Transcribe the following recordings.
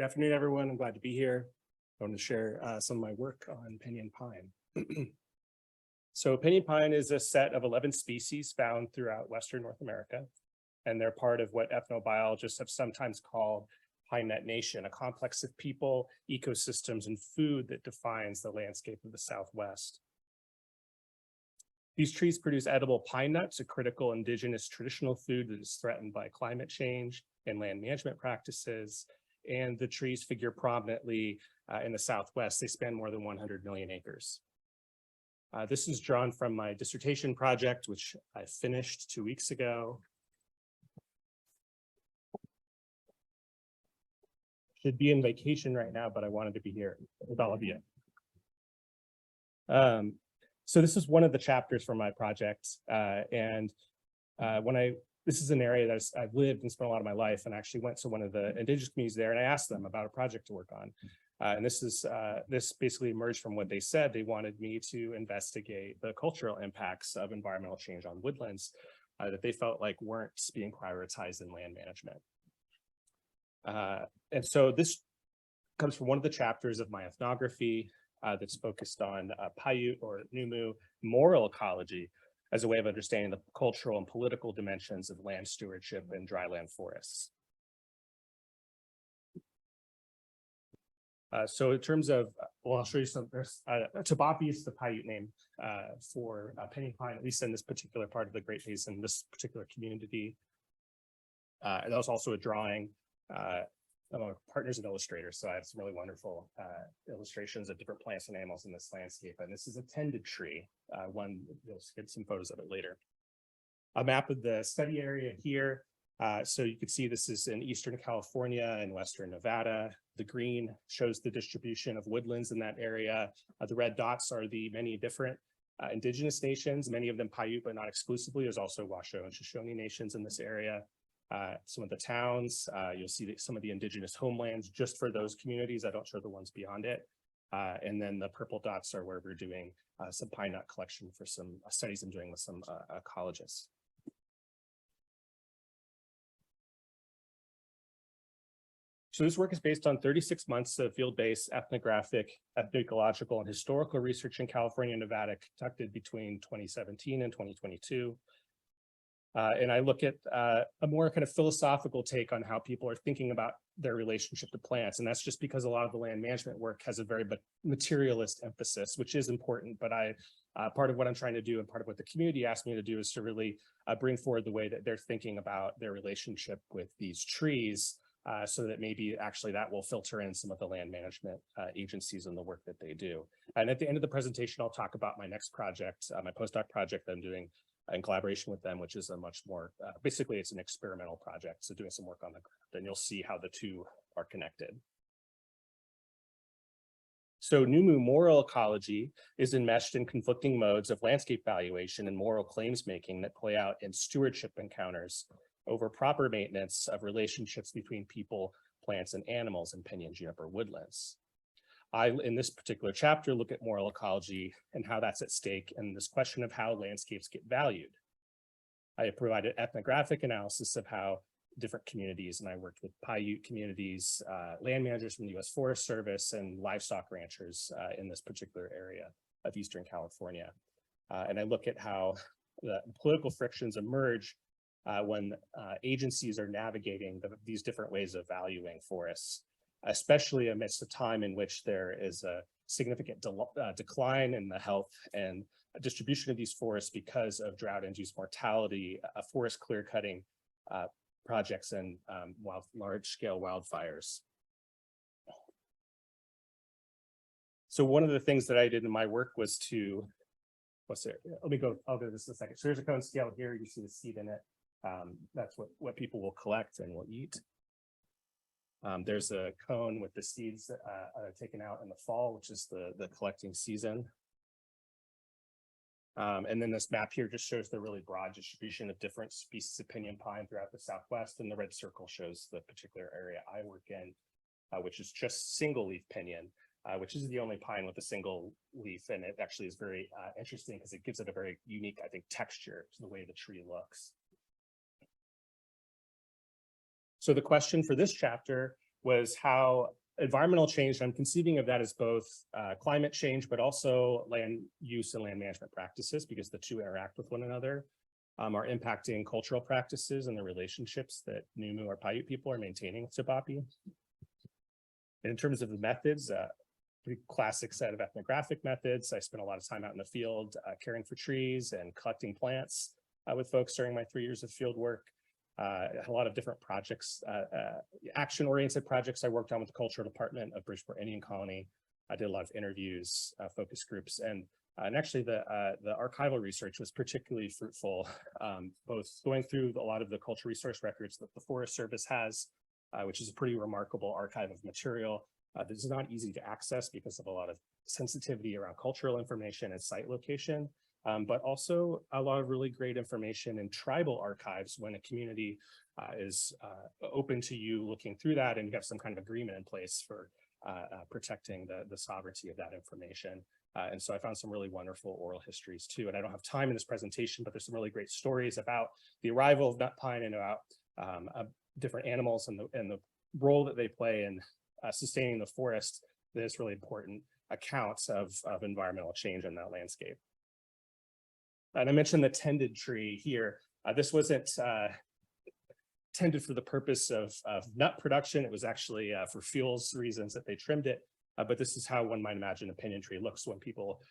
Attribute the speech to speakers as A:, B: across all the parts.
A: Good afternoon, everyone. I'm glad to be here. I want to share some of my work on pinyon pine. So pinyon pine is a set of 11 species found throughout Western North America, and they're part of what ethnobiologists have sometimes called pine net nation, a complex of people, ecosystems, and food that defines the landscape of the Southwest. These trees produce edible pine nuts, a critical indigenous traditional food that is threatened by climate change and land management practices. And the trees figure prominently in the Southwest. They span more than 100 million acres. This is drawn from my dissertation project, which I finished 2 weeks ago. Should be in vacation right now, but I wanted to be here with all of you. So this is one of the chapters from my project. This is an area that I've lived and spent a lot of my life, and actually went to one of the indigenous communities there, and I asked them about a project to work on. And this basically emerged from what they said. They wanted me to investigate the cultural impacts of environmental change on woodlands that they felt like weren't being prioritized in land management. And so this comes from one of the chapters of my ethnography that's focused on Paiute or Nüümü moral ecology as a way of understanding the cultural and political dimensions of land stewardship and dryland forests. So in terms of, well, I'll show you some, there's tupabi is the Paiute name for pinyon pine, at least in this particular part of the Great Basin, this particular community. And that was also a drawing among partners and illustrators. So I have some really wonderful illustrations of different plants and animals in this landscape. And this is a tended tree. You'll get some photos of it later. A map of the study area here. So you can see this is in Eastern California and Western Nevada. The green shows the distribution of woodlands in that area. The red dots are the many different indigenous nations, many of them Paiute, but not exclusively. There's also Washoe and Shoshone nations in this area. Some of the towns, you'll see some of the indigenous homelands just for those communities. I don't show the ones beyond it. And then the purple dots are where we're doing some pine nut collection for some studies I'm doing with some ecologists. So this work is based on 36 months of field-based ethnographic, ethnoecological, and historical research in California and Nevada conducted between 2017 and 2022. And I look at a more kind of philosophical take on how people are thinking about their relationship to plants. And that's just because a lot of the land management work has a very materialist emphasis, which is important. But part of what I'm trying to do and part of what the community asked me to do is to really bring forward the way that they're thinking about their relationship with these trees so that maybe actually that will filter in some of the land management agencies and the work that they do. And at the end of the presentation, I'll talk about my next project, my postdoc project that I'm doing in collaboration with them, which is a much more, basically it's an experimental project. So doing some work on the ground, and you'll see how the two are connected. So Nüümü moral ecology is enmeshed in conflicting modes of landscape valuation and moral claims making that play out in stewardship encounters over proper maintenance of relationships between people, plants, and animals in pinyon-juniper woodlands. In this particular chapter, look at moral ecology and how that's at stake and this question of how landscapes get valued. I have provided ethnographic analysis of how different communities, and I worked with Paiute communities, land managers from the U.S. Forest Service, and livestock ranchers in this particular area of Eastern California. And I look at how the political frictions emerge when agencies are navigating these different ways of valuing forests, especially amidst a time in which there is a significant decline in the health and distribution of these forests because of drought-induced mortality, forest clear-cutting projects, and large-scale wildfires. So one of the things that I did in my work was to, I'll do this in a second. So here's a cone scale here. You see the seed in it. That's what people will collect and will eat. There's a cone with the seeds that are taken out in the fall, which is the collecting season. And then this map here just shows the really broad distribution of different species of pinyon pine throughout the Southwest. And the red circle shows the particular area I work in, which is just single leaf pinyon, which is the only pine with a single leaf. And it actually is very interesting because it gives it a very unique, I think, texture to the way the tree looks. So the question for this chapter was how environmental change, I'm conceiving of that as both climate change, but also land use and land management practices, because the two interact with one another, are impacting cultural practices and the relationships that Nüümü or Paiute people are maintaining with tupabi. In terms of the methods, pretty classic set of ethnographic methods. I spent a lot of time out in the field caring for trees and collecting plants with folks during my 3 years of field work. A lot of different projects, action-oriented projects I worked on with the cultural department of Bridgeport Indian Colony. I did a lot of interviews, focus groups, and actually the archival research was particularly fruitful, both going through a lot of the cultural resource records that the Forest Service has, which is a pretty remarkable archive of material that is not easy to access because of a lot of sensitivity around cultural information and site location. But also a lot of really great information in tribal archives when a community is open to you looking through that and you have some kind of agreement in place for protecting the sovereignty of that information. And so I found some really wonderful oral histories too. And I don't have time in this presentation, but there's some really great stories about the arrival of nut pine and about different animals and the role that they play in sustaining the forest. That is really important accounts of environmental change in that landscape. And I mentioned the tended tree here. This wasn't tended for the purpose of nut production. It was actually for fuels reasons that they trimmed it. But this is how one might imagine a pinyon tree looks when people,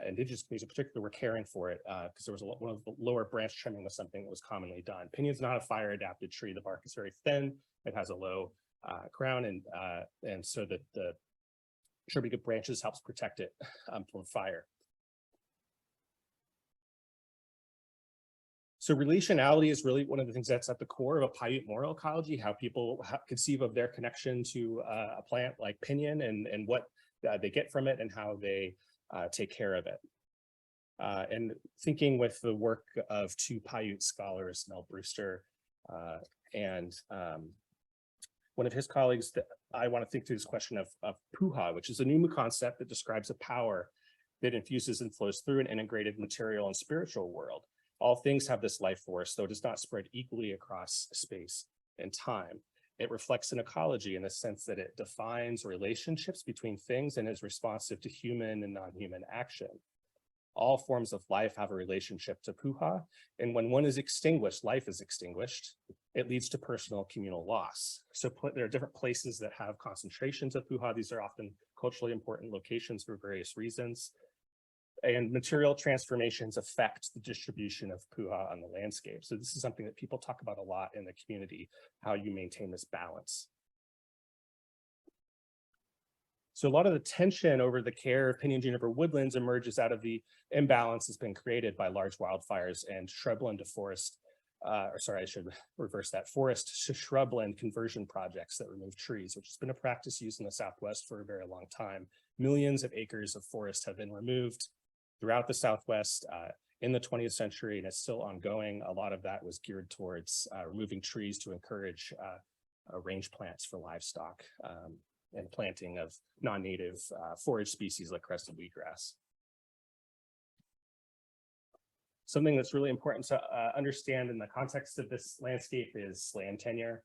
A: indigenous communities in particular, were caring for it, because there was one of the lower branch trimming was something that was commonly done. Pinyon's not a fire adapted tree. The bark is very thin. It has a low crown, and so that the trimming of branches helps protect it from fire. So relationality is really one of the things that's at the core of a Paiute moral ecology, how people conceive of their connection to a plant like pinyon and what they get from it and how they take care of it. And thinking with the work of two Paiute scholars, Mel Brewster and one of his colleagues, that I want to think through this question of puha, which is a Nüümü concept that describes a power that infuses and flows through an integrated material and spiritual world. All things have this life force, though it does not spread equally across space and time. It reflects an ecology in the sense that it defines relationships between things and is responsive to human and non-human action. All forms of life have a relationship to puha, and when one is extinguished, life is extinguished, it leads to personal communal loss. So there are different places that have concentrations of puha. These are often culturally important locations for various reasons. And material transformations affect the distribution of puha on the landscape. So this is something that people talk about a lot in the community, how you maintain this balance. So a lot of the tension over the care of pinyon-juniper woodlands emerges out of the imbalance that's been created by large wildfires and shrubland to forest, or sorry, I should reverse that, forest to shrubland conversion projects that remove trees, which has been a practice used in the Southwest for a very long time. Millions of acres of forest have been removed throughout the Southwest in the 20th century, and it's still ongoing. A lot of that was geared towards removing trees to encourage range plants for livestock and planting of non-native forage species like crested wheatgrass. Something that's really important to understand in the context of this landscape is land tenure.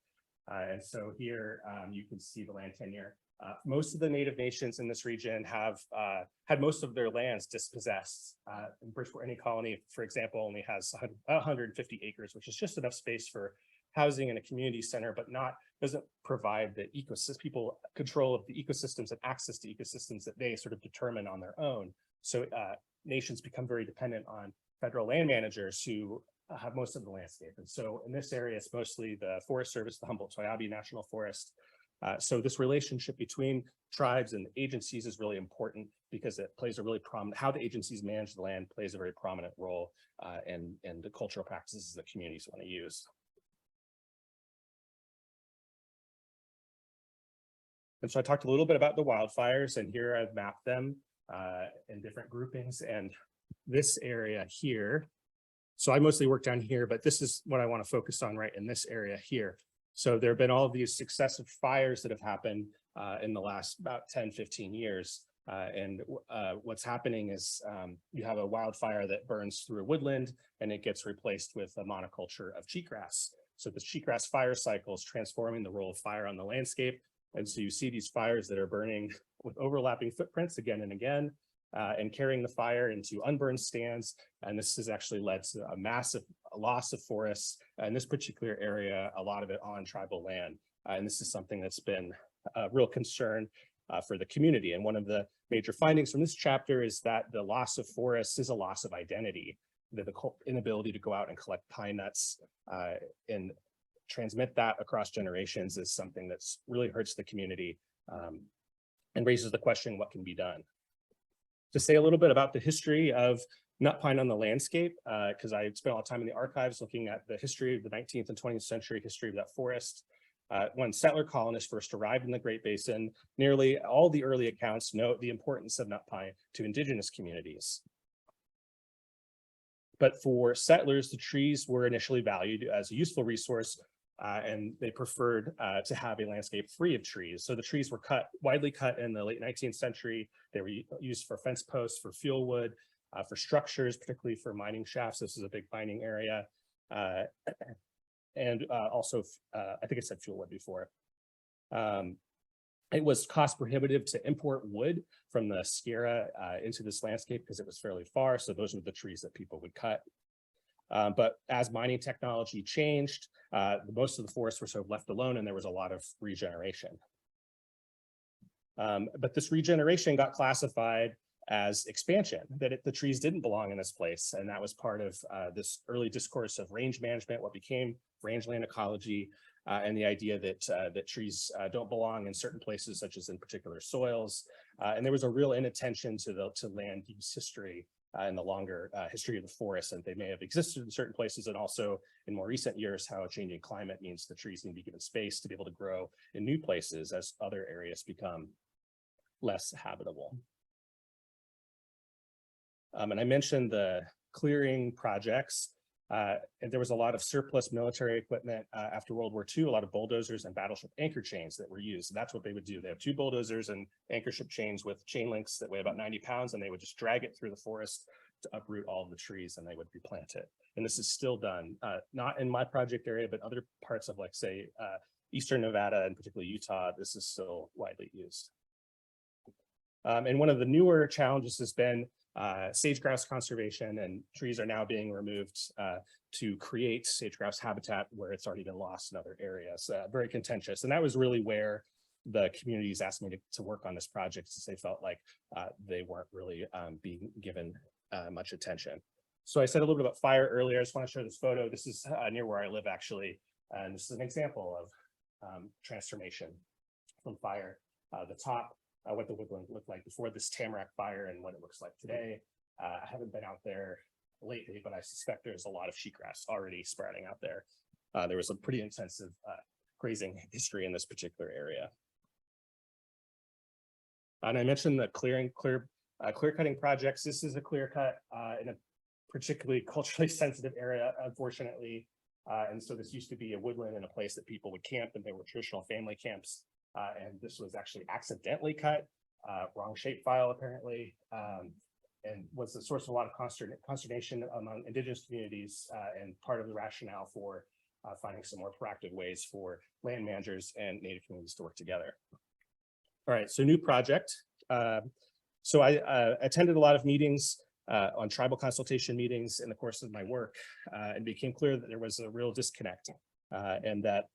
A: And so here you can see the land tenure. Most of the native nations in this region have had most of their lands dispossessed. Bridgeport Indian Colony, for example, only has 150 acres, which is just enough space for housing and a community center, but doesn't provide the ecosystem, people control of the ecosystems and access to ecosystems that they sort of determine on their own. So nations become very dependent on federal land managers who have most of the landscape. And so in this area, it's mostly the Forest Service, the Humboldt-Toiyabe National Forest. So this relationship between tribes and agencies is really important because it plays a really prominent, how the agencies manage the land plays a very prominent role in the cultural practices that communities want to use. And so I talked a little bit about the wildfires, and here I've mapped them in different groupings. And this area here, so I mostly work down here, but this is what I want to focus on right in this area here. So there have been all of these successive fires that have happened in the last about 10, 15 years. And what's happening is you have a wildfire that burns through a woodland and it gets replaced with a monoculture of cheatgrass. So the cheatgrass fire cycle is transforming the role of fire on the landscape. And so you see these fires that are burning with overlapping footprints again and again, and carrying the fire into unburned stands. And this has actually led to a massive loss of forests in this particular area, a lot of it on tribal land. And this is something that's been a real concern for the community. And one of the major findings from this chapter is that the loss of forests is a loss of identity, the inability to go out and collect pine nuts and transmit that across generations is something that's really hurts the community and raises the question, what can be done? To say a little bit about the history of nut pine on the landscape, because I spent a lot of time in the archives looking at the history of the 19th and 20th century history of that forest. When settler colonists first arrived in the Great Basin, nearly all the early accounts note the importance of nut pine to indigenous communities. But for settlers, the trees were initially valued as a useful resource, and they preferred to have a landscape free of trees. So the trees were widely cut in the late 19th century. They were used for fence posts, for fuel wood, for structures, particularly for mining shafts. This is a big mining area. And also, I think I said fuel wood before. It was cost prohibitive to import wood from the Sierra into this landscape because it was fairly far. So those were the trees that people would cut. But as mining technology changed, most of the forests were sort of left alone and there was a lot of regeneration. But this regeneration got classified as expansion, that the trees didn't belong in this place. And that was part of this early discourse of range management, what became rangeland ecology, and the idea that that trees don't belong in certain places, such as in particular soils. And there was a real inattention to land use history in the longer history of the forest, and they may have existed in certain places, and also in more recent years, how a changing climate means the trees need to be given space to be able to grow in new places as other areas become less habitable. And I mentioned the clearing projects, and there was a lot of surplus military equipment after World War II, a lot of bulldozers and battleship anchor chains that were used. And that's what they would do. They have 2 bulldozers and anchor ship chains with chain links that weigh about 90 pounds, and they would just drag it through the forest to uproot all of the trees, and they would replant it. And this is still done, not in my project area, but other parts of, like, say, Eastern Nevada and particularly Utah, this is still widely used. And one of the newer challenges has been sage-grouse conservation, and trees are now being removed to create sage-grouse habitat where it's already been lost in other areas. Very contentious, and that was really where the communities asked me to work on this project, since they felt like they weren't really being given much attention. So I said a little bit about fire earlier. I just want to show this photo. This is near where I live, actually, and this is an example of transformation from fire. The top, what the woodland looked like before this tamarack fire and what it looks like today. I haven't been out there lately, but I suspect there's a lot of sheetgrass already sprouting out there. There was a pretty intensive grazing history in this particular area. And I mentioned the clear cutting projects. This is a clear cut in a particularly culturally sensitive area, unfortunately. And so this used to be a woodland and a place that people would camp, and they were traditional family camps. And this was actually accidentally cut, wrong shape file apparently, and was the source of a lot of consternation among indigenous communities, and part of the rationale for finding some more proactive ways for land managers and native communities to work together. All right, so new project. So I attended a lot of meetings on tribal consultation meetings in the course of my work, and became clear that there was a real disconnect, and that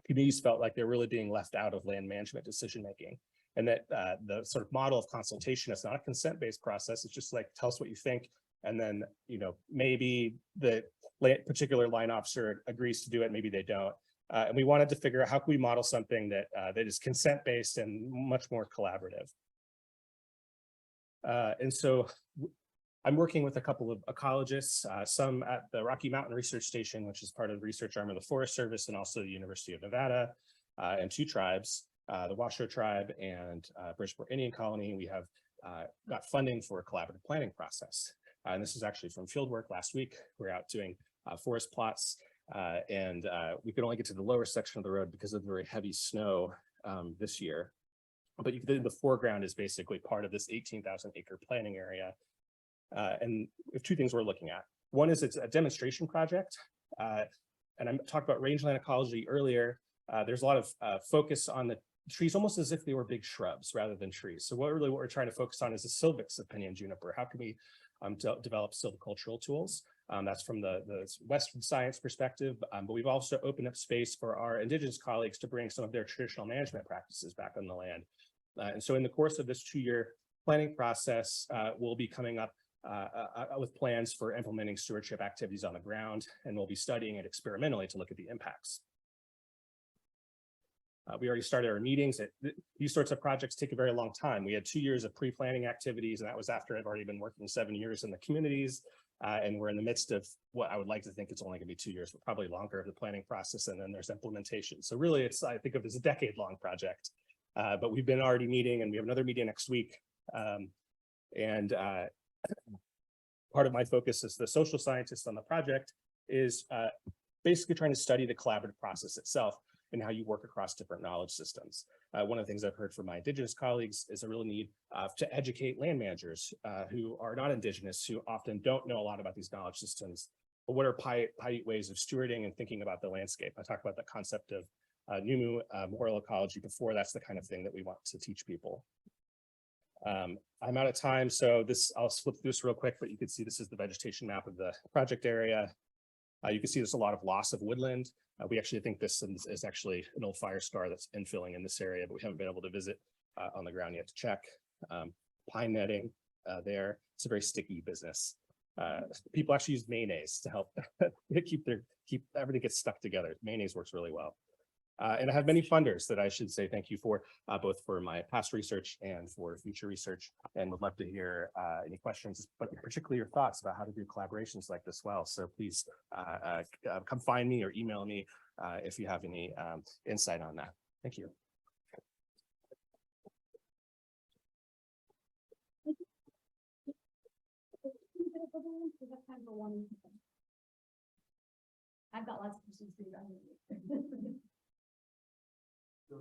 A: communities felt like they're really being left out of land management decision-making, and that the sort of model of consultation is not a consent-based process. It's just like, tell us what you think, and then, you know, maybe the particular line officer agrees to do it, maybe they don't. And we wanted to figure out how can we model something that that is consent-based and much more collaborative. And so I'm working with a couple of ecologists, some at the Rocky Mountain Research Station, which is part of the research arm of the Forest Service, and also the University of Nevada, and 2 tribes, the Washoe tribe and Bridgeport Indian Colony. We have got funding for a collaborative planning process. And this is actually from fieldwork last week. We're out doing forest plots, and we could only get to the lower section of the road because of the very heavy snow this year. But the foreground is basically part of this 18,000 acre planning area. And we have 2 things we're looking at. One is it's a demonstration project. And I talked about rangeland ecology earlier. There's a lot of focus on the trees almost as if they were big shrubs rather than trees. So what we're trying to focus on is the silvics of pinyon-juniper. How can we develop silvicultural tools? That's from the Western science perspective, but we've also opened up space for our Indigenous colleagues to bring some of their traditional management practices back on the land. And so in the course of this 2-year planning process, we'll be coming up with plans for implementing stewardship activities on the ground, and we'll be studying it experimentally to look at the impacts. We already started our meetings. These sorts of projects take a very long time. We had 2 years of pre-planning activities, and that was after I've already been working 7 years in the communities. And we're in the midst of what I would like to think it's only going to be 2 years, but probably longer of the planning process. And then there's implementation. So really, I think of it as a decade-long project. But we've been already meeting, and we have another meeting next week. Part of my focus as the social scientist on the project is basically trying to study the collaborative process itself and how you work across different knowledge systems. One of the things I've heard from my Indigenous colleagues is a real need to educate land managers who are not Indigenous, who often don't know a lot about these knowledge systems. But what are Paiute ways of stewarding and thinking about the landscape? I talked about the concept of Nüümü moral ecology before. That's the kind of thing that we want to teach people. I'm out of time, so I'll flip through this real quick, but you can see this is the vegetation map of the project area. You can see there's a lot of loss of woodland. We actually think this is actually an old fire scar that's infilling in this area, but we haven't been able to visit on the ground yet to check. Pine netting there. It's a very sticky business. People actually use mayonnaise to help keep everything gets stuck together. Mayonnaise works really well. And I have many funders that I should say thank you for, both for my past research and for future research, and would love to hear any questions, but particularly your thoughts about how to do collaborations like this well. So please come find me or email me if you have any insight on that. Thank you.
B: I've got lots of questions for you.
C: So,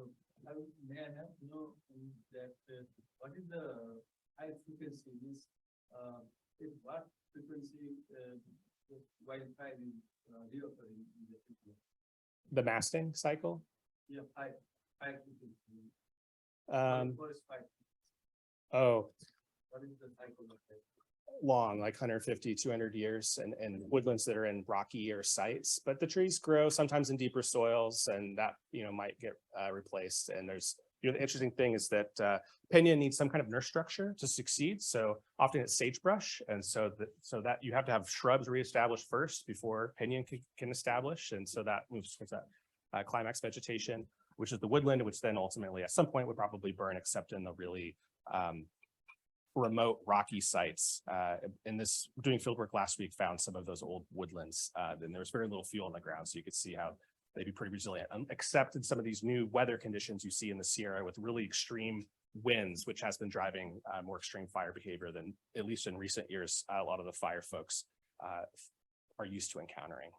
C: may I have to know that what is the high frequency is what frequency wildfire is reoccurring in the future?
A: The masting cycle?
C: Yeah, high frequency. Forest fire.
A: Oh.
C: What is the cycle of that?
A: Long, like 150, 200 years, and woodlands that are in rockier sites, but the trees grow sometimes in deeper soils, and that might get replaced. And there's the interesting thing is that pinyon needs some kind of nurse structure to succeed. So often it's sagebrush, and so that you have to have shrubs reestablished first before pinyon can establish, and so that moves towards that climax vegetation, which is the woodland, which then ultimately at some point would probably burn, except in the really remote rocky sites. In this doing fieldwork last week, found some of those old woodlands, and there was very little fuel on the ground, so you could see how they'd be pretty resilient, except in some of these new weather conditions you see in the Sierra with really extreme winds, which has been driving more extreme fire behavior than, at least in recent years, a lot of the fire folks are used to encountering.